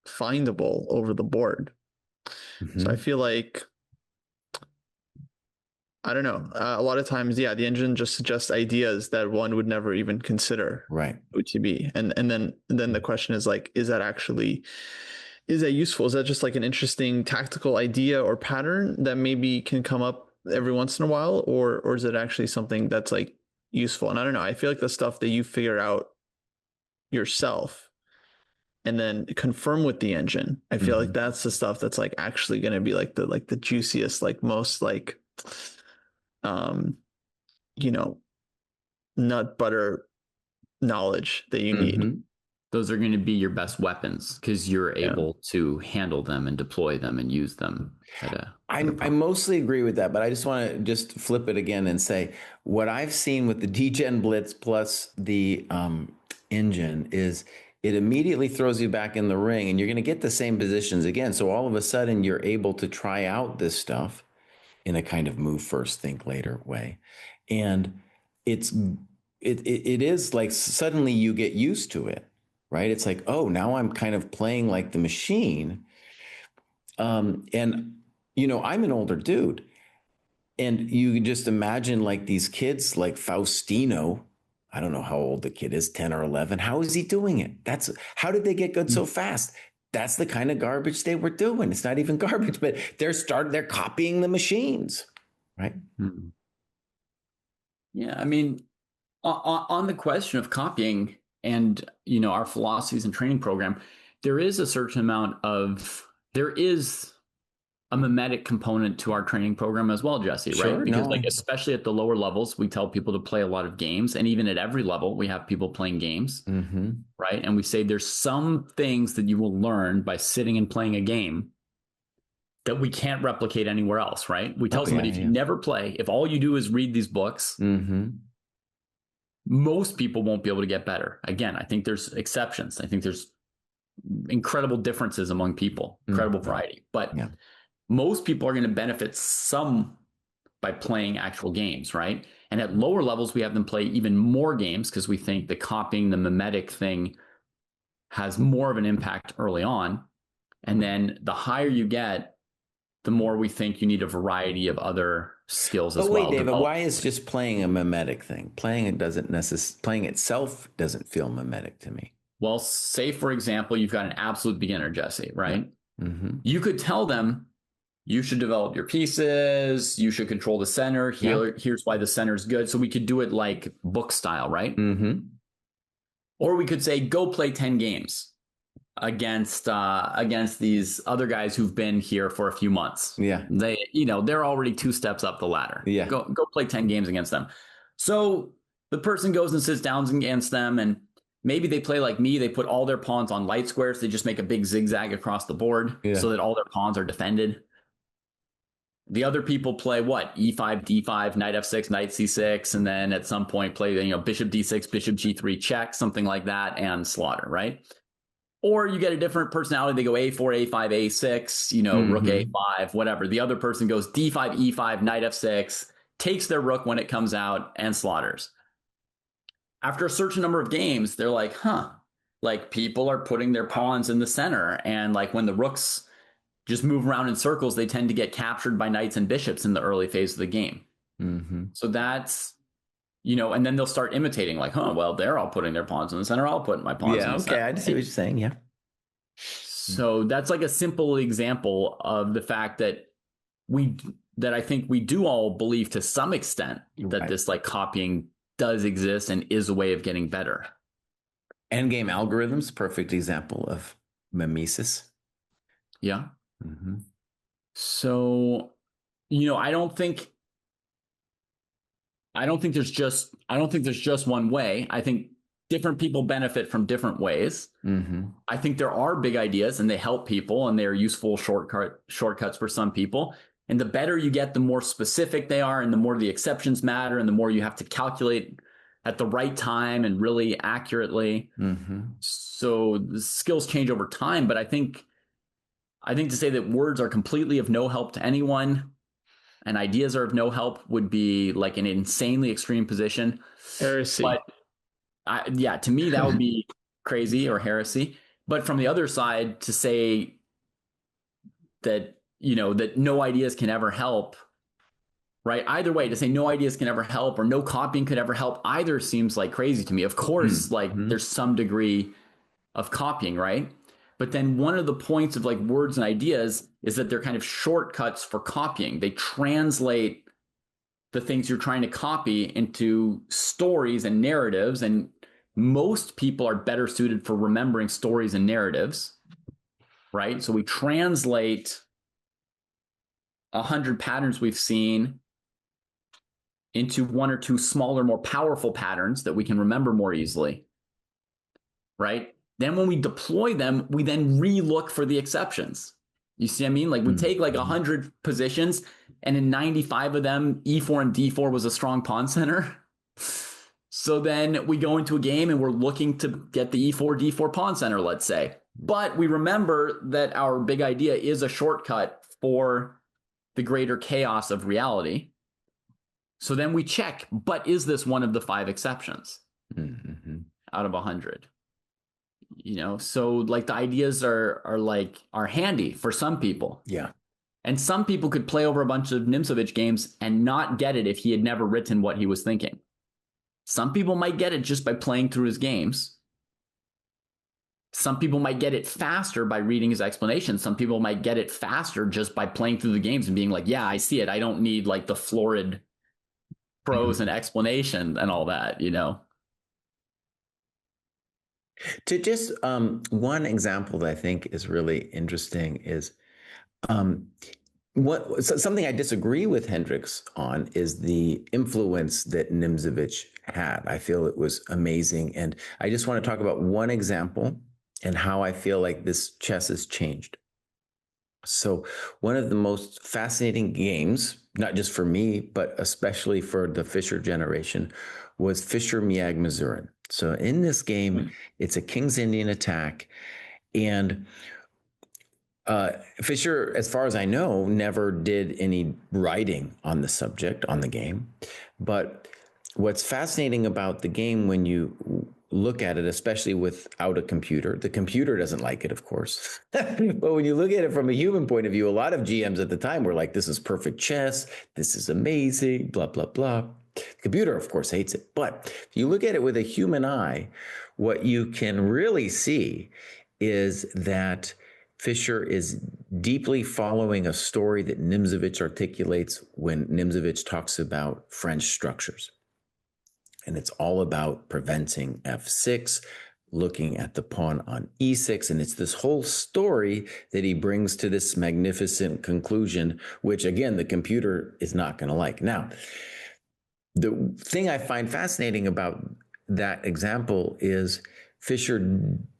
Speaker 3: findable over the board. Mm-hmm. So I feel like, I don't know, a lot of times, the engine just suggests ideas that one would never even consider OTB. And then the question is like, is that useful? Is that just like an interesting tactical idea or pattern that maybe can come up every once in a while? Or is it actually something that's like useful? And I don't know, I feel like the stuff that you figure out yourself and then confirm with the engine, I feel like that's the stuff that's like actually going to be like the juiciest, like most like, nut butter knowledge that you need.
Speaker 2: Those are going to be your best weapons because you're able to handle them and deploy them and use them. I
Speaker 1: mostly agree with that, but I just want to just flip it again and say what I've seen with the DGen Blitz plus the engine is it immediately throws you back in the ring and you're going to get the same positions again. So all of a sudden you're able to try out this stuff in a kind of move first, think later way. And it is like suddenly you get used to it, right? It's like, oh, now I'm kind of playing like the machine. And, I'm an older dude. And you can just imagine like these kids like Faustino. I don't know how old the kid is, 10 or 11. How is he doing it? How did they get good so fast? That's the kind of garbage they were doing. It's not even garbage, but they're copying the machines, right?
Speaker 2: Mm-hmm. Yeah, I mean, on the question of copying and, our philosophies and training program, there is a mimetic component to our training program as well, Jesse, right? Because especially at the lower levels, we tell people to play a lot of games. And even at every level, we have people playing games, right? And we say there's some things that you will learn by sitting and playing a game that we can't replicate anywhere else, right? We tell somebody, if you never play, if all you do is read these books, most people won't be able to get better. Again, I think there's exceptions. I think there's incredible differences among people, incredible variety. But most people are going to benefit some by playing actual games, right? And at lower levels, we have them play even more games because we think the copying, the mimetic thing has more of an impact early on. And then the higher you get, the more we think you need a variety of other skills as well.
Speaker 1: But wait, David, why is just playing a mimetic thing? Playing itself doesn't feel mimetic to me.
Speaker 2: Well, say, for example, you've got an absolute beginner, Jesse, right? You could tell them, you should develop your pieces. You should control the center. Here's why the center is good. So we could do it like book style, right? Or we could say, go play 10 games. against these other guys who've been here for a few months.
Speaker 1: Yeah.
Speaker 2: They're already 2 steps up the ladder.
Speaker 1: Yeah.
Speaker 2: Go play 10 games against them. So the person goes and sits down against them, and maybe they play like me. They put all their pawns on light squares. They just make a big zigzag across the board so that all their pawns are defended. The other people play what? E5, D5, knight F6, knight C6, and then at some point play, bishop D6, bishop G3 check, something like that, and slaughter, right? Or you get a different personality. They go A4, A5, A6, rook A5, whatever. The other person goes D5, E5, knight F6, takes their rook when it comes out, and slaughters. After a certain number of games, they're like, like people are putting their pawns in the center. And like when the rooks just move around in circles, they tend to get captured by knights and bishops in the early phase of the game. So that's, and then they'll start imitating like, well, they're all putting their pawns in the center. I'll put my pawns in the center.
Speaker 1: I see what you're saying. Yeah.
Speaker 2: So that's like a simple example of the fact that I think we do all believe to some extent that this like copying does exist and is a way of getting better.
Speaker 1: Endgame algorithms, perfect example of mimesis.
Speaker 2: Yeah. So, I don't think there's just one way. I think different people benefit from different ways. I think there are big ideas and they help people and they're useful shortcuts for some people. And the better you get, the more specific they are and the more the exceptions matter and the more you have to calculate at the right time and really accurately. So the skills change over time, but I think to say that words are completely of no help to anyone and ideas are of no help would be like an insanely extreme position.
Speaker 3: Heresy.
Speaker 2: But to me, that would be crazy or heresy. But from the other side, to say that, that no ideas can ever help, right? Either way, to say no ideas can ever help or no copying could ever help, either seems like crazy to me. Of course, there's some degree of copying, right? But then one of the points of like words and ideas is that they're kind of shortcuts for copying. They translate the things you're trying to copy into stories and narratives. And most people are better suited for remembering stories and narratives, right? So we translate 100 patterns we've seen into 1 or 2 smaller, more powerful patterns that we can remember more easily, right? Then when we deploy them, we then re-look for the exceptions. You see what I mean? Like we take like 100 positions and in 95 of them, E4 and D4 was a strong pawn center. So then we go into a game and we're looking to get the E4, D4 pawn center, let's say. But we remember that our big idea is a shortcut for the greater chaos of reality. So then we check, but is this one of the 5 exceptions out of 100? So like the ideas are handy for some people.
Speaker 1: Yeah.
Speaker 2: And some people could play over a bunch of Nimzovich games and not get it if he had never written what he was thinking. Some people might get it just by playing through his games. Some people might get it faster by reading his explanations. Some people might get it faster just by playing through the games and being like, yeah, I see it. I don't need like the florid prose and explanation and all that,
Speaker 1: To just one example that I think is really interesting is something I disagree with Hendriks on is the influence that Nimzovich had. I feel it was amazing. And I just want to talk about one example and how I feel like this chess has changed. So one of the most fascinating games, not just for me, but especially for the Fischer generation, was Fischer-Miag-Mazurin. So in this game, it's a King's Indian attack. And Fischer, as far as I know, never did any writing on the subject, on the game. But what's fascinating about the game when you look at it, especially without a computer, the computer doesn't like it, of course. But when you look at it from a human point of view, a lot of GMs at the time were like, this is perfect chess. This is amazing, blah, blah, blah. The computer, of course, hates it. But if you look at it with a human eye, what you can really see is that Fischer is deeply following a story that Nimzovich articulates when Nimzovich talks about French structures. And it's all about preventing F6, looking at the pawn on e6. And it's this whole story that he brings to this magnificent conclusion, which again, the computer is not going to like. Now, the thing I find fascinating about that example is Fischer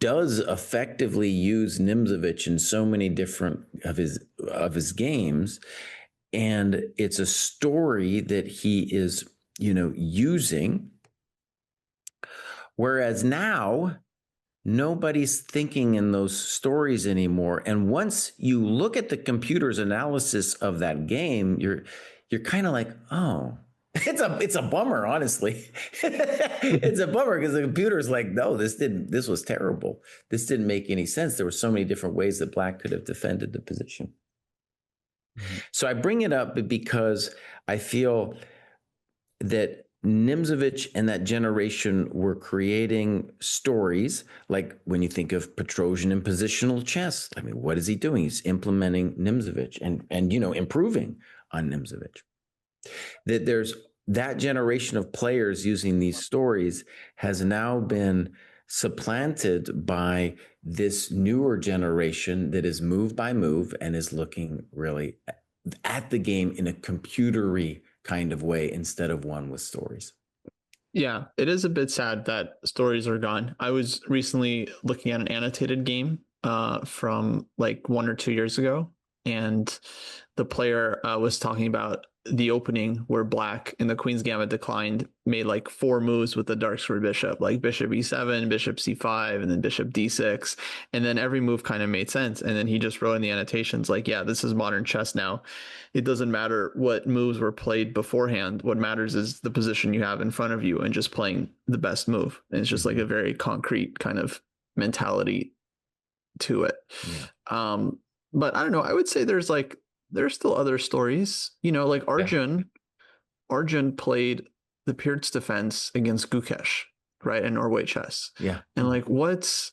Speaker 1: does effectively use Nimzowitsch in so many different of his games. And it's a story that he is, using. Whereas now, nobody's thinking in those stories anymore. And once you look at the computer's analysis of that game, you're kind of like, oh, it's a bummer, honestly. It's a bummer because the computer's like, no, this was terrible. This didn't make any sense. There were so many different ways that Black could have defended the position. So I bring it up because I feel that Nimzowitsch and that generation were creating stories like when you think of Petrosian in positional chess. I mean, what is he doing? He's implementing Nimzowitsch and improving on Nimzowitsch. That there's that generation of players using these stories has now been supplanted by this newer generation that is move by move and is looking really at the game in a computery kind of way instead of one with stories.
Speaker 3: Yeah, it is a bit sad that stories are gone. I was recently looking at an annotated game from like 1 or 2 years ago, and the player was talking about the opening where Black in the Queen's Gambit declined made like 4 moves with the dark square bishop, like bishop e7, bishop c5, and then bishop d6. And then every move kind of made sense. And then he just wrote in the annotations like, yeah, this is modern chess now. It doesn't matter what moves were played beforehand. What matters is the position you have in front of you and just playing the best move. And it's just like a very concrete kind of mentality to it. Yeah. But I don't know. I would say there's still other stories, like Arjun played the Peert's defense against Gukesh, right? In Norway chess.
Speaker 1: Yeah.
Speaker 3: And like, what's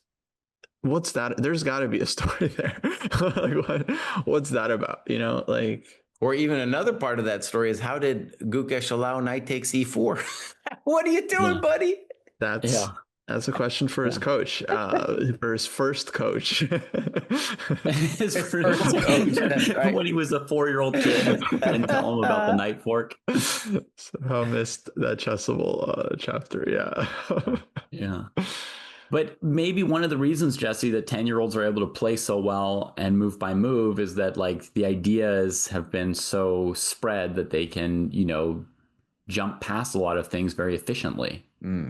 Speaker 3: that? There's gotta be a story there. Like, what's that about?
Speaker 1: Or even another part of that story is, how did Gukesh allow knight takes e4? What are you doing, buddy?
Speaker 3: That's a question for his coach, for his first coach.
Speaker 2: His first coach, right. When he was a 4-year-old kid, and tell him about the knight fork.
Speaker 3: Somehow missed that Chessable chapter. Yeah.
Speaker 2: Yeah. But maybe one of the reasons, Jesse, that 10-year-olds are able to play so well and move by move is that like the ideas have been so spread that they can, jump past a lot of things very efficiently.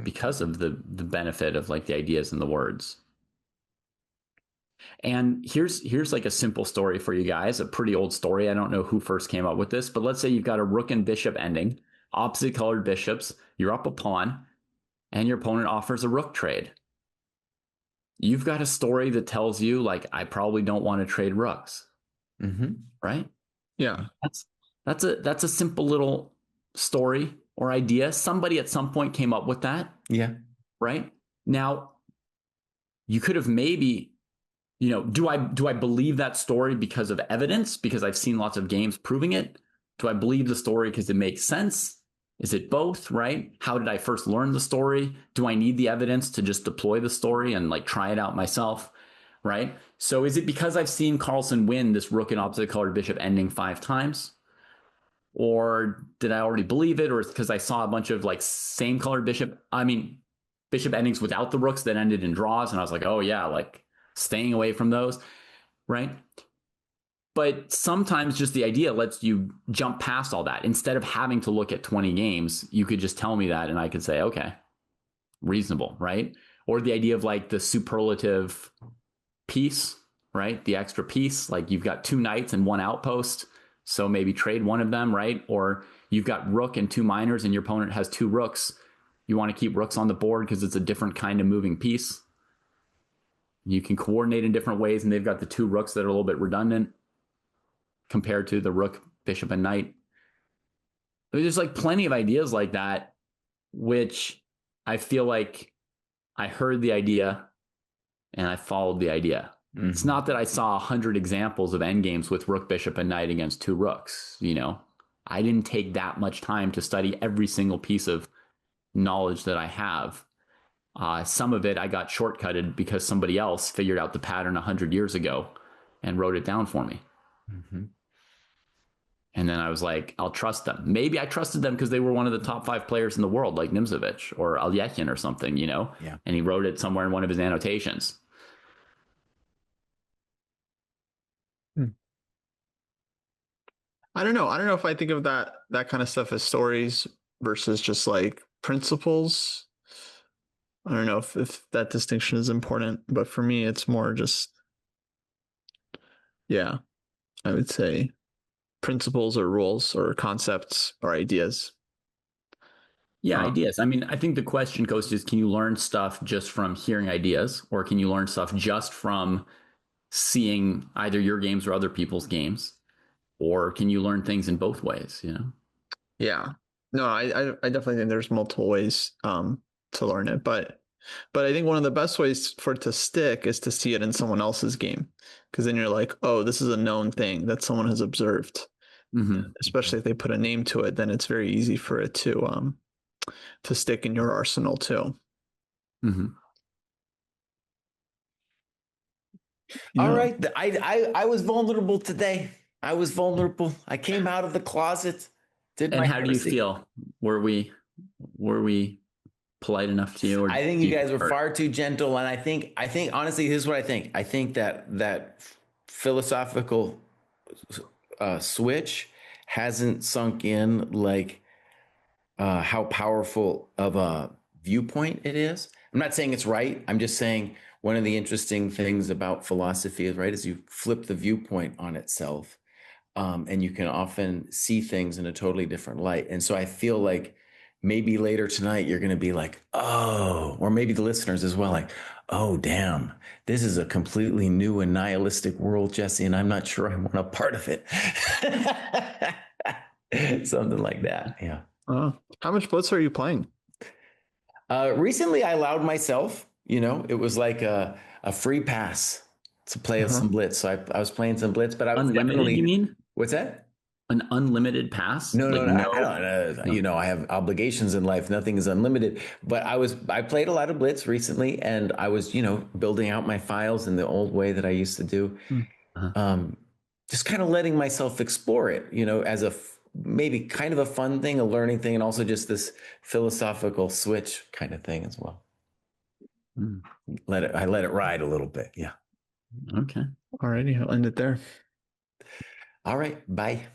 Speaker 2: Because of the benefit of like the ideas and the words. And here's like a simple story for you guys, a pretty old story. I don't know who first came up with this, but let's say you've got a rook and bishop ending, opposite colored bishops, you're up a pawn, and your opponent offers a rook trade. You've got a story that tells you like, I probably don't want to trade rooks. Right?
Speaker 3: Yeah.
Speaker 2: That's a simple little story or idea. Somebody at some point came up with that.
Speaker 1: Yeah.
Speaker 2: Right? Now, you could have maybe, do I believe that story because of evidence? Because I've seen lots of games proving it? Do I believe the story because it makes sense? Is it both, right? How did I first learn the story? Do I need the evidence to just deploy the story and like try it out myself, right? So is it because I've seen Carlsen win this rook and opposite colored bishop ending 5 times? Or did I already believe it? Or is it because I saw a bunch of like same colored bishop endings without the rooks that ended in draws? And I was like, oh yeah, like staying away from those, right? But sometimes just the idea lets you jump past all that. Instead of having to look at 20 games, you could just tell me that and I could say, okay, reasonable, right? Or the idea of like the superlative piece, right? The extra piece, like you've got 2 knights and 1 outpost. So maybe trade one of them, right? Or you've got rook and 2 minors and your opponent has 2 rooks. You want to keep rooks on the board because it's a different kind of moving piece. You can coordinate in different ways, and they've got the 2 rooks that are a little bit redundant compared to the rook, bishop, and knight. There's like plenty of ideas like that, which I feel like I heard the idea and I followed the idea. It's not that I saw 100 examples of endgames with rook, bishop, and knight against 2 rooks. I didn't take that much time to study every single piece of knowledge that I have. Some of it I got shortcutted because somebody else figured out the pattern 100 years ago and wrote it down for me.
Speaker 1: Mm-hmm.
Speaker 2: And then I was like, I'll trust them. Maybe I trusted them because they were one of the top 5 players in the world, like Nimzovich or Alyekin or something, you know?
Speaker 1: Yeah.
Speaker 2: And he wrote it somewhere in one of his annotations.
Speaker 3: I don't know. I don't know if I think of that kind of stuff as stories versus just like principles. I don't know if that distinction is important, but for me, it's more just, yeah, I would say principles or rules or concepts or ideas.
Speaker 2: Yeah, ideas. I mean, I think the question goes to is, can you learn stuff just from hearing ideas, or can you learn stuff just from seeing either your games or other people's games? Or can you learn things in both ways, you know?
Speaker 3: Yeah. No, I definitely think there's multiple ways to learn it, but I think one of the best ways for it to stick is to see it in someone else's game, because then you're like, oh, this is a known thing that someone has observed.
Speaker 2: Mm-hmm.
Speaker 3: Especially if they put a name to it, then it's very easy for it to stick in your arsenal too.
Speaker 2: Mm-hmm.
Speaker 3: Yeah.
Speaker 1: All right. I was vulnerable today. I was vulnerable. I came out of the closet.
Speaker 2: And how do you feel? Were we polite enough to you? Or
Speaker 1: I think you guys were far too gentle. And I think honestly, here's what I think. I think that philosophical switch hasn't sunk in, like how powerful of a viewpoint it is. I'm not saying it's right. I'm just saying one of the interesting things about philosophy is you flip the viewpoint on itself. And you can often see things in a totally different light. And so I feel like maybe later tonight, you're going to be like, oh, or maybe the listeners as well, like, oh, damn, this is a completely new and nihilistic world, Jesse, and I'm not sure I want a part of it. Something like that. Yeah.
Speaker 3: How much Blitz are you playing?
Speaker 1: Recently, I allowed myself, it was like a free pass to play some Blitz. So I was playing some Blitz, but I was
Speaker 2: unlimited, you mean?
Speaker 1: What's that?
Speaker 2: An unlimited pass?
Speaker 1: No.
Speaker 2: No.
Speaker 1: I have obligations in life. Nothing is unlimited. But I played a lot of Blitz recently, and I was, building out my files in the old way that I used to do. Just kind of letting myself explore it, as maybe kind of a fun thing, a learning thing, and also just this philosophical switch kind of thing as well. I let it ride a little bit. Yeah.
Speaker 2: Okay.
Speaker 3: Alrighty, I'll end it there.
Speaker 1: All right. Bye.